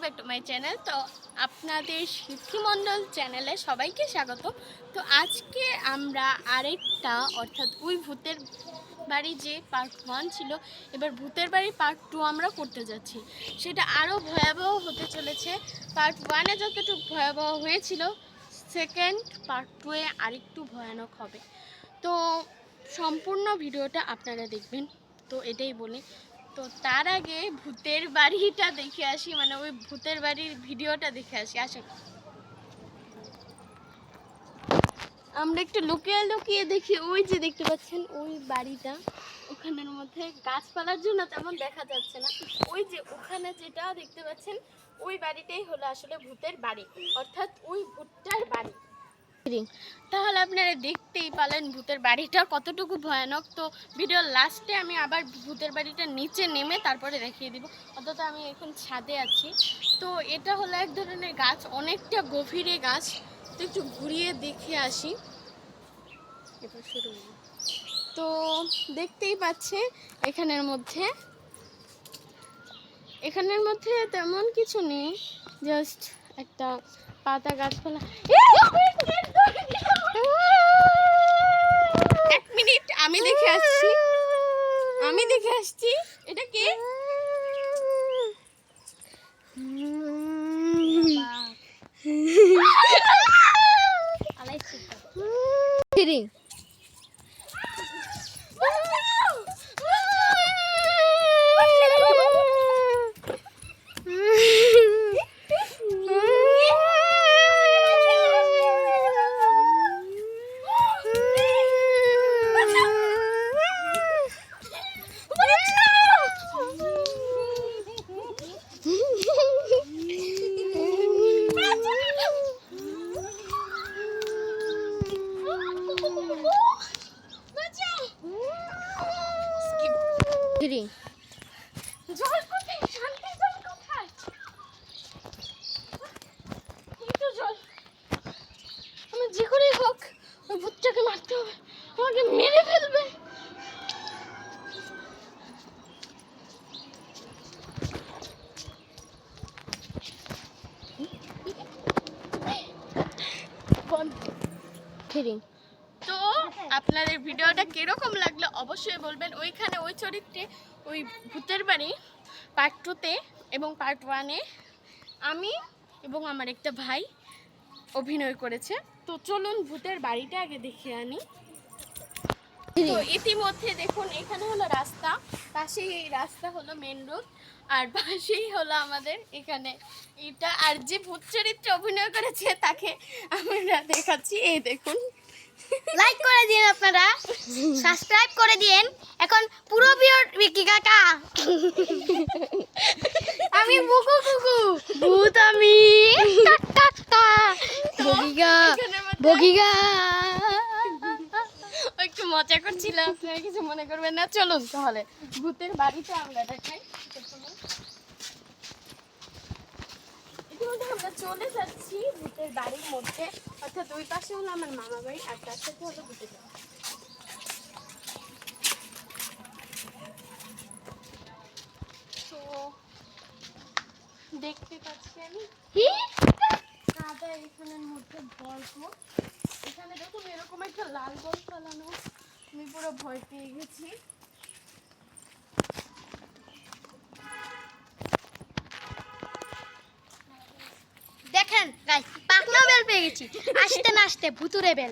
Back to my channel. তো আপনাদের সিদ্ধিমণ্ডল চ্যানেলে সবাইকে স্বাগত। তো আজকে আমরা আরেকটা অর্থাৎ ওই ভূতের বাড়ি যে পার্ট 1 ছিল, এবার ভূতের বাড়ি পার্ট 2 আমরা করতে যাচ্ছি। সেটা আরও ভয়াবহ হতে চলেছে। পার্ট 1-এ যতটুকু ভয়াবহ হয়েছিল, সেকেন্ড পার্ট 2-এ আরেকটু ভয়ানক হবে। তো সম্পূর্ণ ভিডিওটা আপনারা দেখবেন। তো এটাই বলি। তো তার আগে ভূতের বাড়িটা দেখে আসি, মানে ওই ভূতের বাড়ির ভিডিওটা দেখে আসি। আসুন আমরা একটু লুকিয়ে লুকিয়ে দেখি। ওই যে দেখতে পাচ্ছেন ওই বাড়িটা, ওখানের মধ্যে গাছপালার জন্য তেমন দেখা যাচ্ছে না। ওই যে ওখানে যেটা দেখতে পাচ্ছেন ওই বাড়িটাই হলো আসলে ভূতের বাড়ি, অর্থাৎ ওই ভূতটার বাড়ি। তাহলে আপনারা দেখতেই পালেন ভূতের বাড়িটা কতটুকু ভয়ানক। তো ভিডিওর লাস্টে আমি আবার ভূতের বাড়িটা নিচে নেমে তারপরে দেখিয়ে দিব। অন্তত আমি এখন ছাদে আছি। তো এটা হলো এক ধরনের গাছ, অনেকটা গভীরে গাছ। তো একটু ঘুরিয়ে দেখে আসি। এবার শুরু হলো। তো দেখতেই পাচ্ছে এখানের মধ্যে তেমন কিছু নেই, জাস্ট একটা পাতা গাছপালা। এক মিনিট, আমি দেখে আসছি। এটা কে? যে করেই হোক ওই ভূতটাকে মারতে হবে, আমাকে মেরে ফেলবে। তো আপনাদের ভিডিওটা কিরকম লাগলো অবশ্যই বলবেন। ওইখানে ওই চরিত্রে ওই ভূতের বাড়ি পার্ট 2-তে এবং পার্ট 1-এ আমি এবং আমার একটা ভাই অভিনয় করেছে। তো চলুন ভূতের বাড়িটা আগে দেখে আনি। তো ইতিমধ্যে দেখুন এখানে হলো রাস্তা, পাশেই এই রাস্তা হলো মেন রোড, আর পাশেই হলো আমাদের এখানে এটা। আর যে ভূত চরিত্রে অভিনয় করেছে তাকে আমরা দেখাচ্ছি। এই দেখুন, লাইক করে দিন, আপনারা সাবস্ক্রাইব করে দিন। এখন পুরো বিকি কাকা, আমি বুকু কুকু ভূত, আমি কাকা বগিগা বগিগা। একটু মজা করছিলাম, আপনারা কিছু মনে করবেন না। চলুন তাহলে ভূতের বাড়িটা আমরা দেখাই। ইতিমধ্যে আমরা চলে যাচ্ছি ভূতের বাড়ির মধ্যে, অর্থাৎ ওই পাশে হলো আমার মামা বাড়ি আর তার সাথে হলো ভূতের বাড়ি। তো দেখতে পাচ্ছি আমি কাদা এখানের মধ্যে ভরপুর। এখানে দেখুন এরকম একটা লাল বল ফেলানো, আমি পুরো ভয় পেয়ে গেছি। দেখেন গাইস, পাকনা বেল পেয়ে গেছি। আসতে না আসতে ভুতুরে বেল।